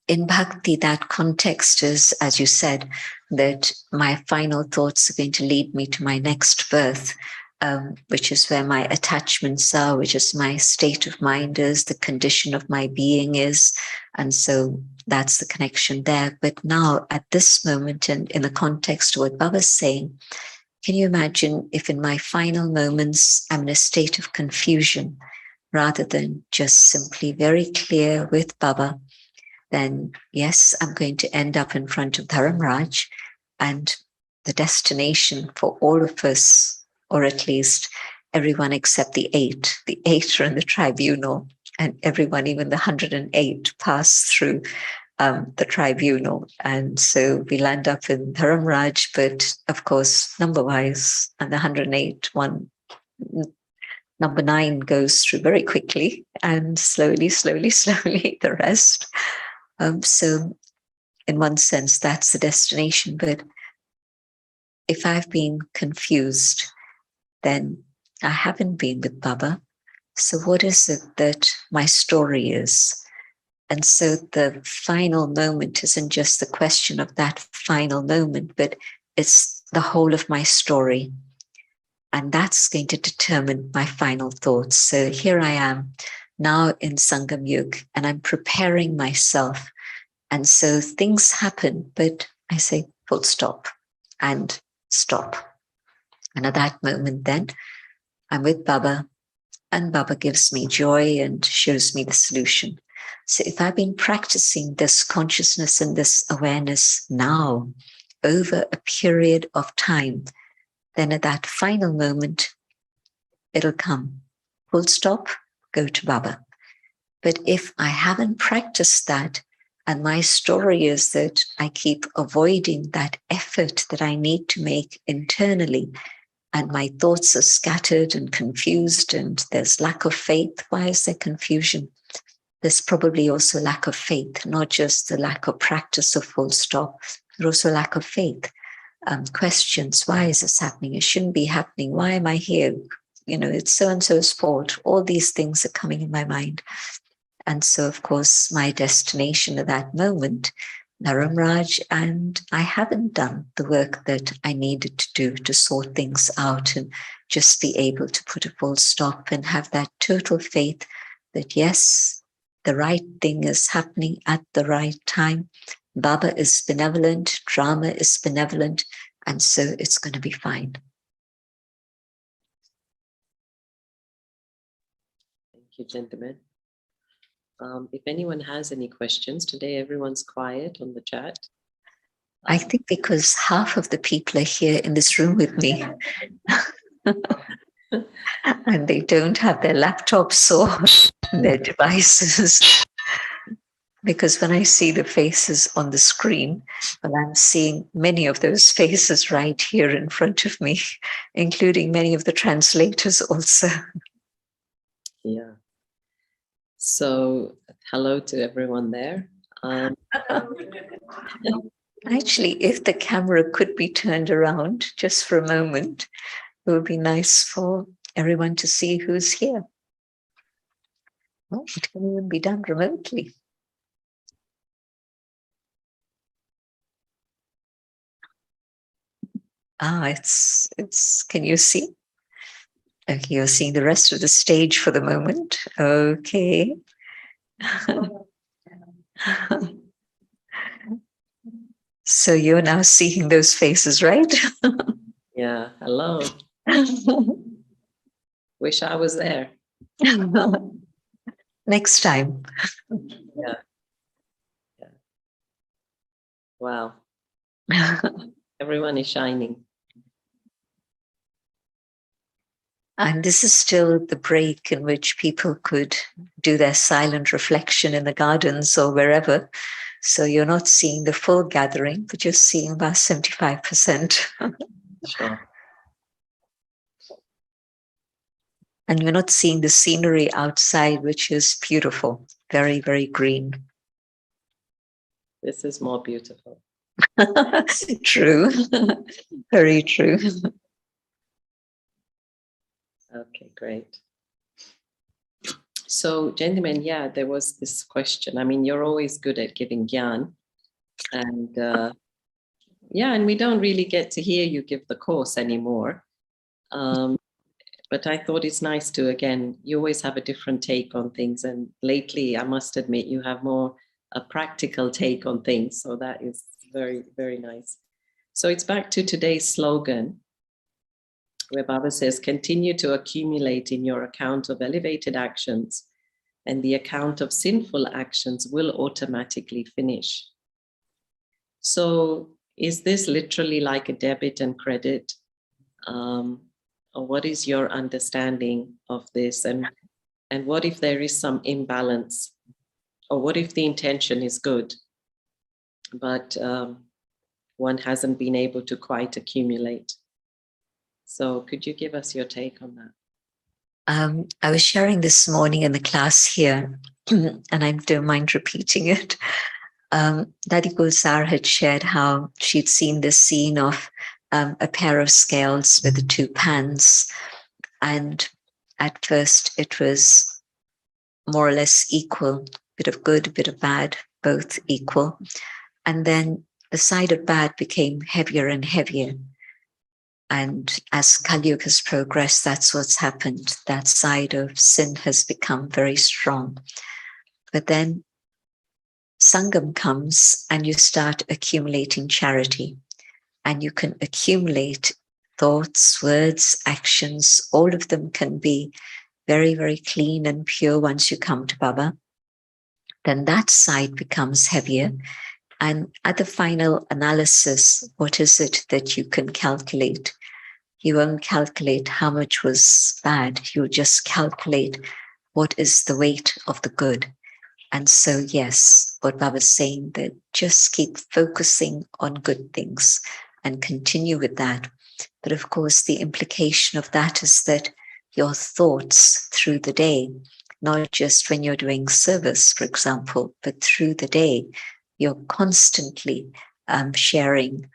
In Bhakti, that context is, as you said, that my final thoughts are going to lead me to my next birth, which is where my attachments are, which is my state of mind is, the condition of my being is. And so that's the connection there. But now at this moment, and in the context of what Baba's saying, can you imagine if in my final moments I'm in a state of confusion rather than just simply very clear with Baba? Then yes, I'm going to end up in front of Dharamraj, and the destination for all of us, or at least everyone except the 8 are in the tribunal, and everyone, even the 108, pass through the tribunal. And so we land up in Dharamraj, but of course, number-wise, and the 108 one, number 9 goes through very quickly, and slowly, the rest. So in one sense, that's the destination. But if I've been confused, then I haven't been with Baba. So what is it that my story is? And so the final moment isn't just the question of that final moment, but it's the whole of my story. And that's going to determine my final thoughts. So here I am now in Sangam Yug, and I'm preparing myself. And so things happen, but I say full stop and stop. And at that moment then, I'm with Baba, and Baba gives me joy and shows me the solution. So if I've been practicing this consciousness and this awareness now over a period of time, then at that final moment, it'll come. Full stop, go to Baba. But if I haven't practiced that, and my story is that I keep avoiding that effort that I need to make internally, and my thoughts are scattered and confused, and there's lack of faith. Why is there confusion? There's probably also lack of faith, not just the lack of practice of full stop, but also lack of faith. Questions, why is this happening? It shouldn't be happening. Why am I here? You know, it's so-and-so's fault. All these things are coming in my mind. And so, of course, my destination at that moment, Dharamraj, and I haven't done the work that I needed to do to sort things out and just be able to put a full stop and have that total faith that, yes, the right thing is happening at the right time. Baba is benevolent, drama is benevolent, and so it's going to be fine. Thank you, gentlemen. If anyone has any questions, today everyone's quiet on the chat. I think because half of the people are here in this room with me and they don't have their laptops or their devices. Because when I see the faces on the screen, well, I'm seeing many of those faces right here in front of me, including many of the translators also. Yeah. So hello to everyone there. Actually, if the camera could be turned around just for a moment, it would be nice for everyone to see who's here. Oh, it can even be done remotely. It's, can you see? Okay, you're seeing the rest of the stage for the moment. Okay. So you're now seeing those faces, right? Yeah, hello. Wish I was there. Next time. Yeah. Wow. Everyone is shining. And this is still the break in which people could do their silent reflection in the gardens or wherever. So you're not seeing the full gathering, but you're seeing about 75%. Sure. And you're not seeing the scenery outside, which is beautiful, very, very green. This is more beautiful. True. Very true. Okay. Okay, great. So, gentlemen, yeah, there was this question. I mean, you're always good at giving gyan. And yeah, and we don't really get to hear you give the course anymore. But I thought it's nice to, again, you always have a different take on things. And lately, I must admit, you have more a practical take on things. So that is very, very nice. So it's back to today's slogan, where Baba says, continue to accumulate in your account of elevated actions, and the account of sinful actions will automatically finish. So is this literally like a debit and credit? Or what is your understanding of this? And what if there is some imbalance? Or what if the intention is good, but one hasn't been able to quite accumulate? So could you give us your take on that? I was sharing this morning in the class here, and I don't mind repeating it. Dadi Gulzar had shared how she'd seen this scene of a pair of scales with the two pans. And at first it was more or less equal, bit of good, a bit of bad, both equal. And then the side of bad became heavier and heavier. And as Kali Yuga has progressed, that's what's happened. That side of sin has become very strong. But then Sangam comes and you start accumulating charity. And you can accumulate thoughts, words, actions. All of them can be very, very clean and pure once you come to Baba. Then that side becomes heavier. And at the final analysis, what is it that you can calculate? You won't calculate how much was bad. You just calculate what is the weight of the good. And so, yes, what Baba's saying, that just keep focusing on good things and continue with that. But of course, the implication of that is that your thoughts through the day, not just when you're doing service, for example, but through the day, you're constantly sharing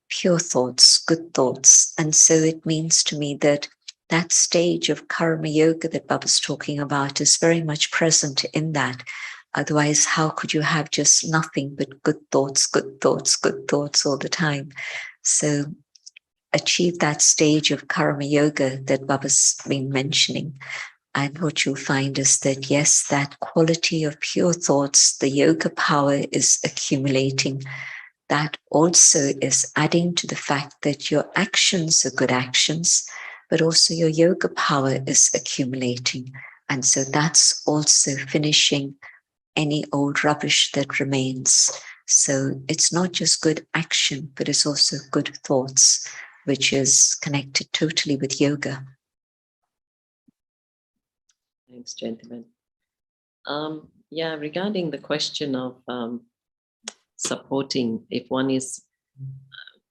pure thoughts, good thoughts. And so it means to me that that stage of karma yoga that Baba's talking about is very much present in that. Otherwise, how could you have just nothing but good thoughts, good thoughts, good thoughts all the time? So achieve that stage of karma yoga that Baba's been mentioning. And what you'll find is that, yes, that quality of pure thoughts, the yoga power is accumulating. That also is adding to the fact that your actions are good actions, but also your yoga power is accumulating. And so that's also finishing any old rubbish that remains. So it's not just good action, but it's also good thoughts, which is connected totally with yoga. Thanks, gentlemen. Yeah, regarding the question of supporting, if one is,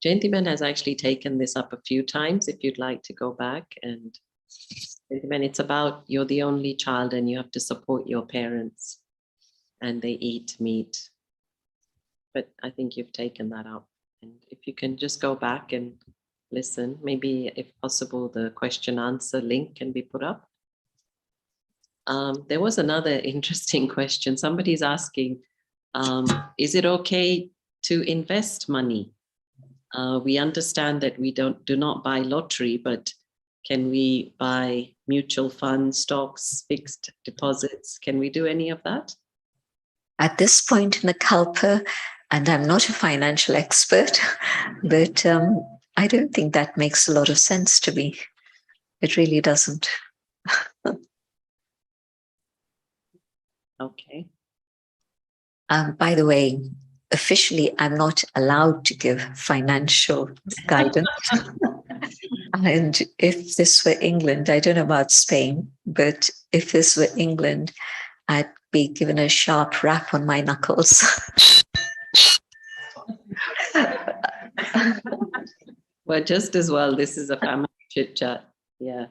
gentleman has actually taken this up a few times, if you'd like to go back. And gentlemen, it's about you're the only child and you have to support your parents and they eat meat. But I think you've taken that up. And if you can just go back and listen, maybe if possible, the question answer link can be put up. There was another interesting question. Somebody's asking, is it okay to invest money? We understand that we do not buy lottery, but can we buy mutual funds, stocks, fixed deposits? Can we do any of that? At this point in the Kalpa, and I'm not a financial expert, but I don't think that makes a lot of sense to me. It really doesn't. Okay. By the way, officially, I'm not allowed to give financial guidance. And if this were England, I don't know about Spain, but if this were England, I'd be given a sharp rap on my knuckles. Well, just as well, this is a family chit chat. Yeah.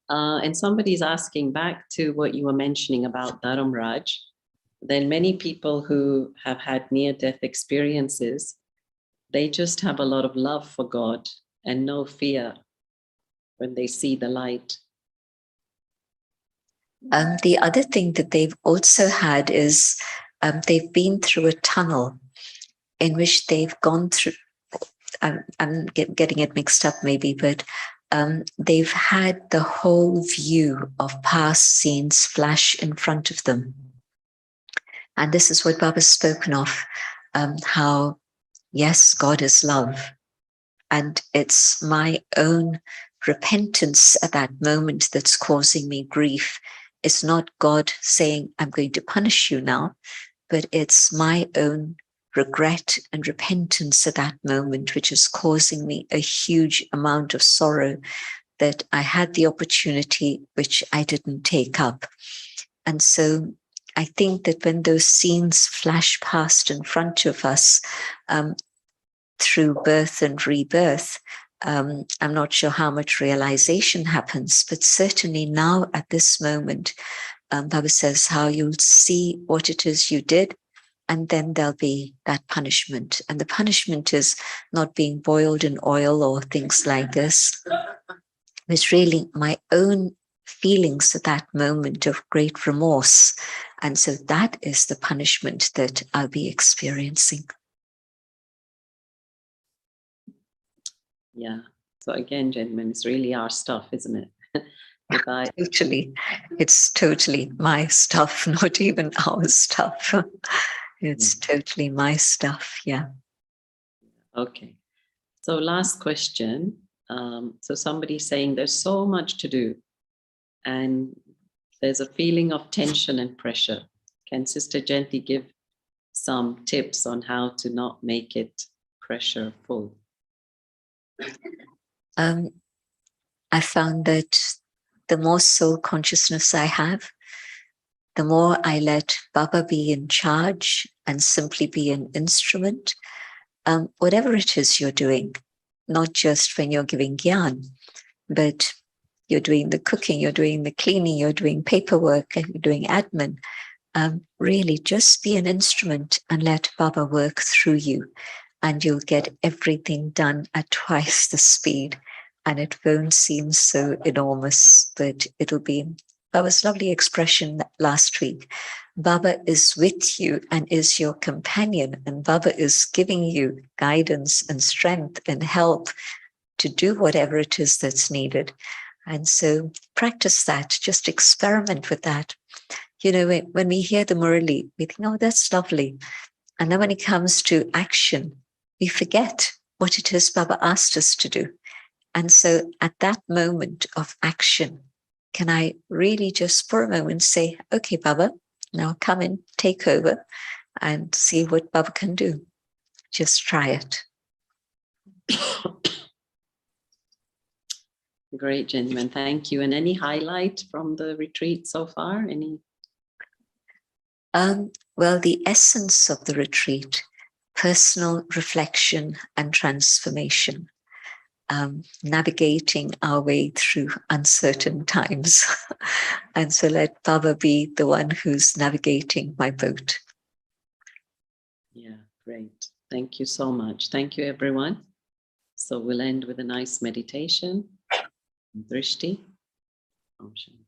And somebody's asking back to what you were mentioning about Dharam Raj. Then many people who have had near-death experiences, they just have a lot of love for God and no fear. when they see the light. The other thing that they've also had is they've been through a tunnel in which they've gone through. I'm getting it mixed up maybe, but they've had the whole view of past scenes flash in front of them. And this is what Baba's spoken of, how, yes, God is love. And it's my own repentance at that moment that's causing me grief. It's not God saying, I'm going to punish you now, but it's my own regret and repentance at that moment, which is causing me a huge amount of sorrow that I had the opportunity, which I didn't take up. And so I think that when those scenes flash past in front of us through birth and rebirth, I'm not sure how much realization happens, but certainly now at this moment, Baba says how you'll see what it is you did, and then there'll be that punishment. And the punishment is not being boiled in oil or things like this. It's really my own feelings at that moment of great remorse. And so that is the punishment that I'll be experiencing. Yeah. So again, gentlemen, it's really our stuff, isn't it? Totally. It's totally my stuff, not even our stuff. It's totally my stuff. Yeah. Okay. So last question. So somebody's saying there's so much to do and there's a feeling of tension and pressure. Can Sister Genti give some tips on how to not make it pressureful? I found that the more soul consciousness I have, the more I let Baba be in charge and simply be an instrument. Whatever it is you're doing, not just when you're giving gyan, but you're doing the cooking, you're doing the cleaning, you're doing paperwork, and you're doing admin. Really just be an instrument and let Baba work through you, and you'll get everything done at twice the speed. And it won't seem so enormous, but it'll be Baba's lovely expression last week. Baba is with you and is your companion, and Baba is giving you guidance and strength and help to do whatever it is that's needed. And so practice that, just experiment with that. You know, when we hear the Murali, we think, oh, that's lovely. And then when it comes to action, we forget what it is Baba asked us to do. And so at that moment of action, can I really just for a moment say, okay, Baba, now come in, take over and see what Baba can do. Just try it. Great, gentlemen. Thank you. And any highlight from the retreat so far? Any? Well, the essence of the retreat, personal reflection and transformation. Navigating our way through uncertain times. And so let Baba be the one who's navigating my boat. Yeah, great. Thank you so much. Thank you, everyone. So we'll end with a nice meditation. Drishti. Om Shanti.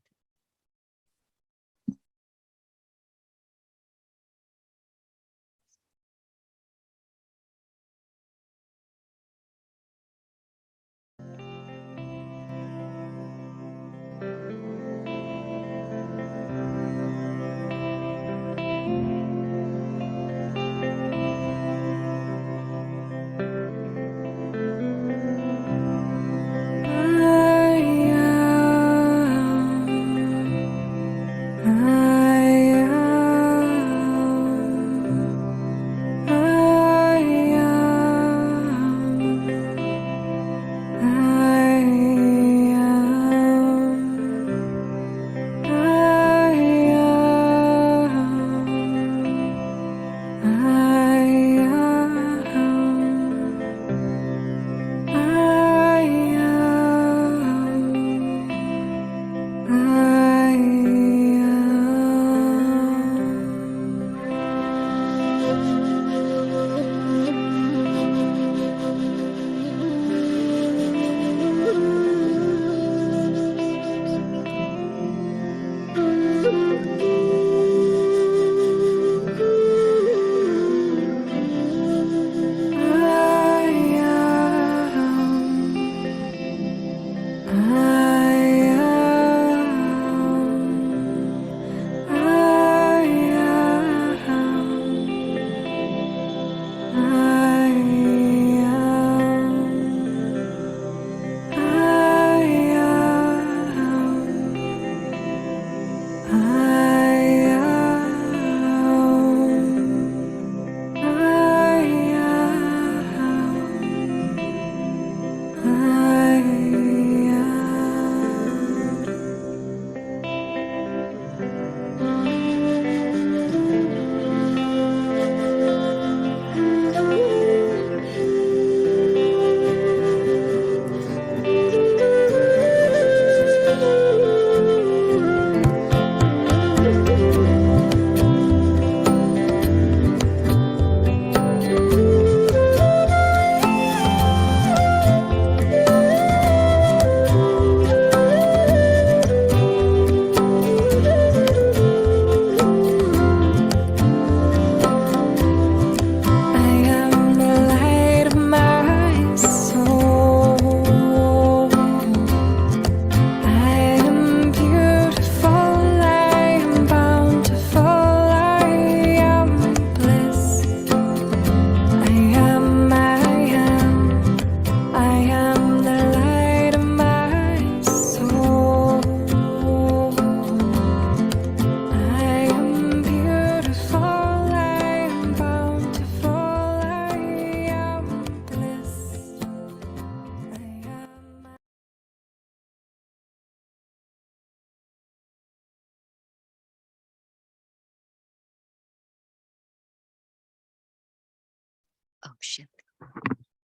Om Shanti.